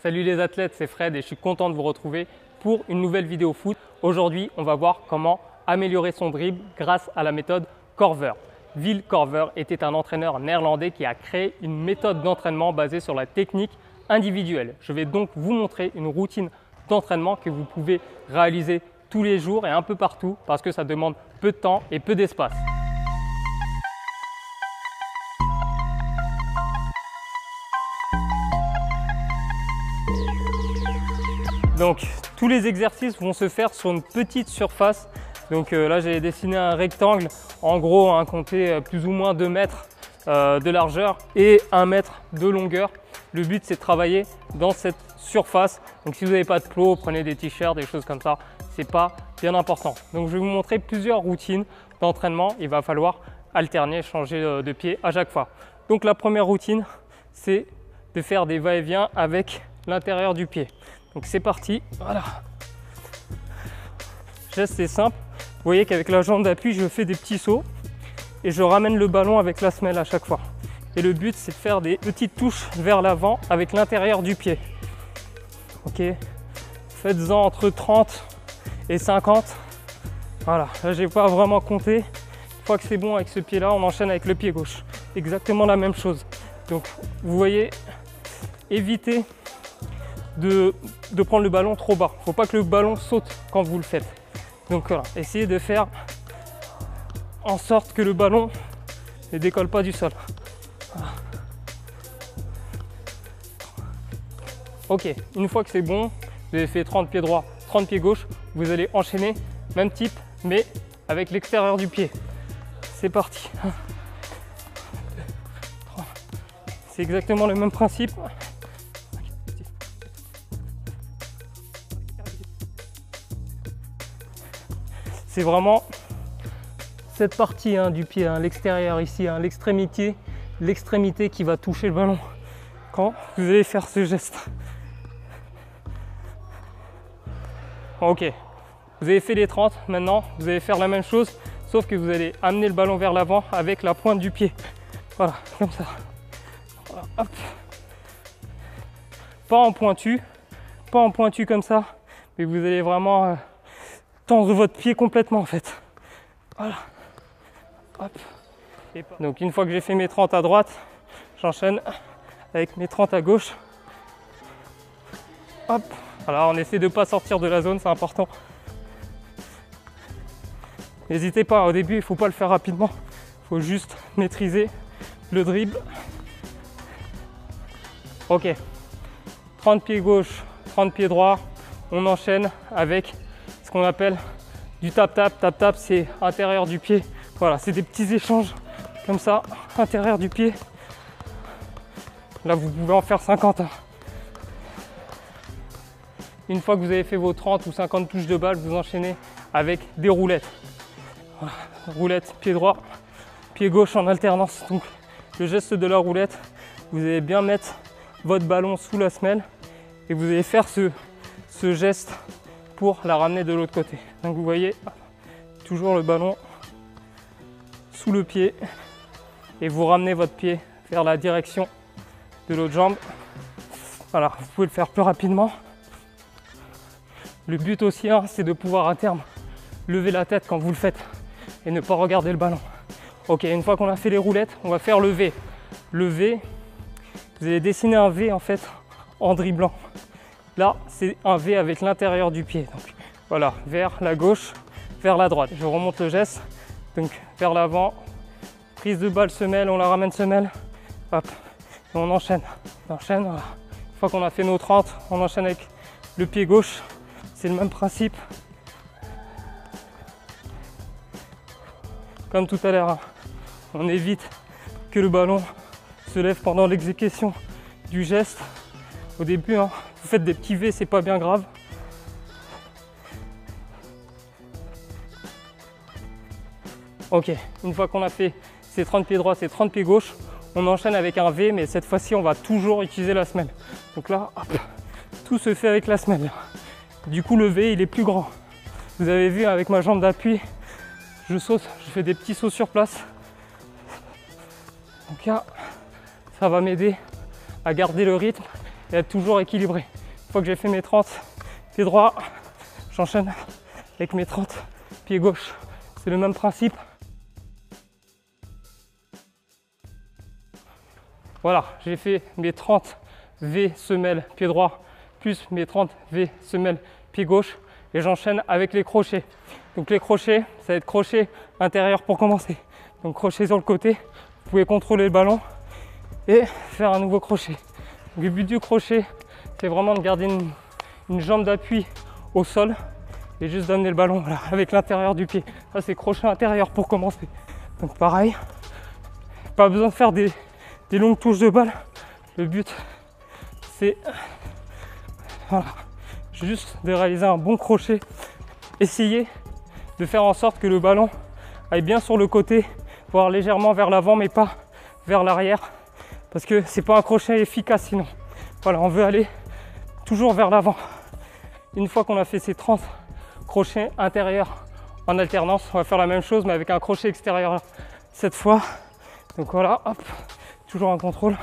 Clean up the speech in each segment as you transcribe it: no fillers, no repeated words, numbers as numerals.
Salut les athlètes, c'est Fred et je suis content de vous retrouver pour une nouvelle vidéo foot. Aujourd'hui, on va voir comment améliorer son dribble grâce à la méthode Korver. Will Korver était un entraîneur néerlandais qui a créé une méthode d'entraînement basée sur la technique individuelle. Je vais donc vous montrer une routine d'entraînement que vous pouvez réaliser tous les jours et un peu partout parce que ça demande peu de temps et peu d'espace. Donc tous les exercices vont se faire sur une petite surface. Donc là j'ai dessiné un rectangle, en gros compter plus ou moins 2 mètres de largeur et 1 mètre de longueur. Le but c'est de travailler dans cette surface. Donc si vous n'avez pas de plots, prenez des t-shirts, des choses comme ça, c'est pas bien important. Donc je vais vous montrer plusieurs routines d'entraînement. Il va falloir alterner, changer de pied à chaque fois. Donc la première routine c'est de faire des va-et-vient avec l'intérieur du pied. Donc c'est parti, voilà. Geste c'est simple. Vous voyez qu'avec la jambe d'appui, je fais des petits sauts et je ramène le ballon avec la semelle à chaque fois. Et le but c'est de faire des petites touches vers l'avant avec l'intérieur du pied. Ok, faites-en entre 30 et 50. Voilà, là j'ai pas vraiment compté. Une fois que c'est bon avec ce pied là, on enchaîne avec le pied gauche. Exactement la même chose. Donc vous voyez, évitez de prendre le ballon trop bas. Il ne faut pas que le ballon saute quand vous le faites. Donc voilà, essayez de faire en sorte que le ballon ne décolle pas du sol. Voilà. Ok, une fois que c'est bon, vous avez fait 30 pieds droits, 30 pieds gauche, vous allez enchaîner, même type, mais avec l'extérieur du pied. C'est parti. 1, 2, 3. C'est exactement le même principe. C'est vraiment cette partie du pied, l'extérieur ici, l'extrémité qui va toucher le ballon quand vous allez faire ce geste. Ok, vous avez fait les 30, maintenant vous allez faire la même chose, sauf que vous allez amener le ballon vers l'avant avec la pointe du pied. Voilà, comme ça. Voilà, hop. Pas en pointu comme ça, mais vous allez vraiment tendre votre pied complètement en fait. Voilà. Hop. Donc une fois que j'ai fait mes 30 à droite, j'enchaîne avec mes 30 à gauche. Hop. Alors on essaie de ne pas sortir de la zone, c'est important. N'hésitez pas, au début il ne faut pas le faire rapidement. Il faut juste maîtriser le dribble. Ok. 30 pieds gauche, 30 pieds droit. On enchaîne avec ce qu'on appelle du tap-tap. Tap-tap, c'est intérieur du pied. Voilà, c'est des petits échanges comme ça, intérieur du pied. Là, vous pouvez en faire 50. Une fois que vous avez fait vos 30 ou 50 touches de balle, vous enchaînez avec des roulettes. Voilà, roulette, pied droit, pied gauche en alternance. Donc, le geste de la roulette, vous allez bien mettre votre ballon sous la semelle et vous allez faire ce geste pour la ramener de l'autre côté. Donc vous voyez, toujours le ballon sous le pied et vous ramenez votre pied vers la direction de l'autre jambe. Voilà, vous pouvez le faire plus rapidement. Le but aussi, c'est de pouvoir à terme lever la tête quand vous le faites et ne pas regarder le ballon. Ok, une fois qu'on a fait les roulettes, on va faire le V. Le V, vous allez dessiner un V en fait en dribblant. Là, c'est un V avec l'intérieur du pied. Donc voilà, vers la gauche, vers la droite. Je remonte le geste. Donc vers l'avant, prise de balle semelle, on la ramène semelle. Hop, et on enchaîne. On enchaîne, voilà. Une fois qu'on a fait nos 30, on enchaîne avec le pied gauche. C'est le même principe. Comme tout à l'heure, on évite que le ballon se lève pendant l'exécution du geste. Au début, vous faites des petits V, c'est pas bien grave. Ok, une fois qu'on a fait ces 30 pieds droits, ces 30 pieds gauche, on enchaîne avec un V, mais cette fois-ci, on va toujours utiliser la semelle. Donc là, hop, tout se fait avec la semelle. Du coup, le V, il est plus grand. Vous avez vu, avec ma jambe d'appui, je saute, je fais des petits sauts sur place. Donc là, ça va m'aider à garder le rythme et être toujours équilibré. Une fois que j'ai fait mes 30 pieds droits, j'enchaîne avec mes 30 pieds gauche. C'est le même principe. Voilà, j'ai fait mes 30 V semelle pied droit plus mes 30 V semelle pied gauche et j'enchaîne avec les crochets. Donc les crochets, ça va être crochet intérieur pour commencer. Donc crochet sur le côté, vous pouvez contrôler le ballon et faire un nouveau crochet. Donc, le but du crochet, c'est vraiment de garder une jambe d'appui au sol et juste d'amener le ballon voilà, avec l'intérieur du pied. Ça c'est crochet intérieur pour commencer. Donc pareil, pas besoin de faire des longues touches de balle. Le but c'est voilà, juste de réaliser un bon crochet. Essayez de faire en sorte que le ballon aille bien sur le côté, voire légèrement vers l'avant mais pas vers l'arrière, parce que c'est pas un crochet efficace sinon. Voilà, on veut aller toujours vers l'avant. Une fois qu'on a fait ces 30 crochets intérieurs en alternance, on va faire la même chose mais avec un crochet extérieur cette fois. Donc voilà, hop, toujours en contrôle.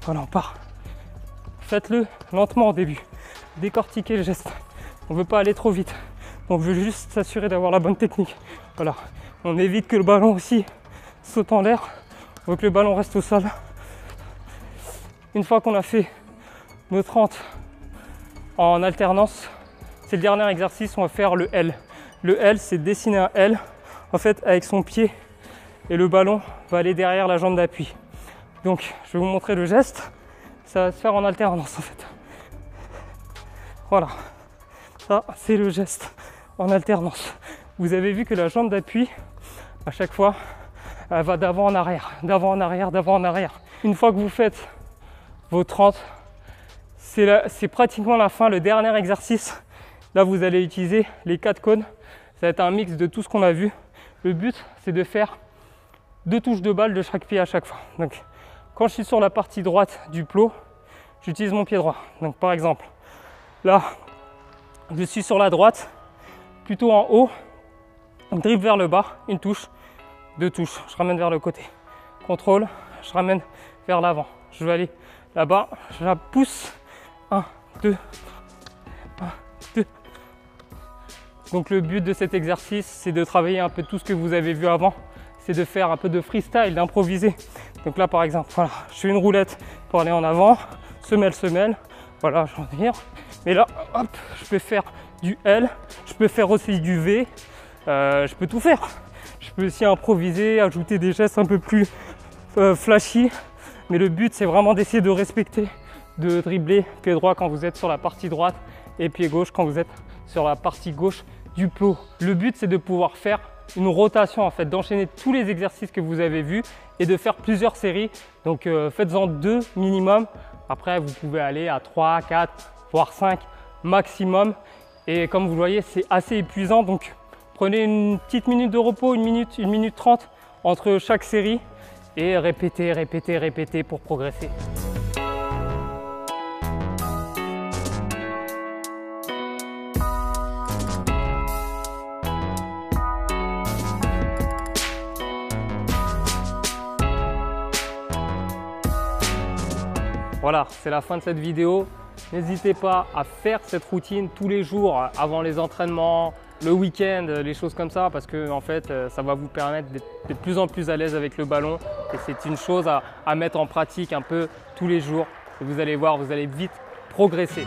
Voilà, on part. Faites-le lentement au début. Décortiquez le geste. On ne veut pas aller trop vite. On veut juste s'assurer d'avoir la bonne technique. Voilà. On évite que le ballon aussi saute en l'air. On veut que le ballon reste au sol. Une fois qu'on a fait nos 30 en alternance, c'est le dernier exercice, on va faire le L. Le L, c'est dessiner un L en fait avec son pied et le ballon va aller derrière la jambe d'appui. Donc je vais vous montrer le geste. Ça va se faire en alternance en fait. Voilà, ça c'est le geste en alternance. Vous avez vu que la jambe d'appui, à chaque fois, elle va d'avant en arrière, d'avant en arrière, d'avant en arrière. Une fois que vous faites vos 30, c'est pratiquement la fin, le dernier exercice. Là, vous allez utiliser les 4 cônes. Ça va être un mix de tout ce qu'on a vu. Le but, c'est de faire 2 touches de balle de chaque pied à chaque fois. Donc, quand je suis sur la partie droite du plot, j'utilise mon pied droit. Donc, par exemple, là, je suis sur la droite, plutôt en haut, dribble vers le bas, une touche, 2 touches, je ramène vers le côté. Contrôle, je ramène vers l'avant. Je vais aller là-bas, je la pousse, 1, 2, 1, 2. Donc le but de cet exercice, c'est de travailler un peu tout ce que vous avez vu avant. C'est de faire un peu de freestyle, d'improviser. Donc là, par exemple, voilà, je fais une roulette pour aller en avant, semelle, semelle. Voilà, je vais venir. Mais là, hop, je peux faire du L, je peux faire aussi du V. Je peux tout faire. Je peux aussi improviser, ajouter des gestes un peu plus flashy. Mais le but, c'est vraiment d'essayer de respecter, de dribbler pied droit quand vous êtes sur la partie droite et pied gauche quand vous êtes sur la partie gauche du plot. Le but, c'est de pouvoir faire une rotation, en fait, d'enchaîner tous les exercices que vous avez vus et de faire plusieurs séries. Donc, faites-en 2 minimum. Après, vous pouvez aller à 3, 4, voire 5 maximum. Et comme vous le voyez, c'est assez épuisant. Donc, prenez une petite minute de repos, 1 minute 30 entre chaque série. Et répétez, répétez, répétez pour progresser. Voilà, c'est la fin de cette vidéo. N'hésitez pas à faire cette routine tous les jours avant les entraînements, le week-end, les choses comme ça, parce que en fait, ça va vous permettre d'être de plus en plus à l'aise avec le ballon. Et c'est une chose à mettre en pratique un peu tous les jours. Et vous allez voir, vous allez vite progresser.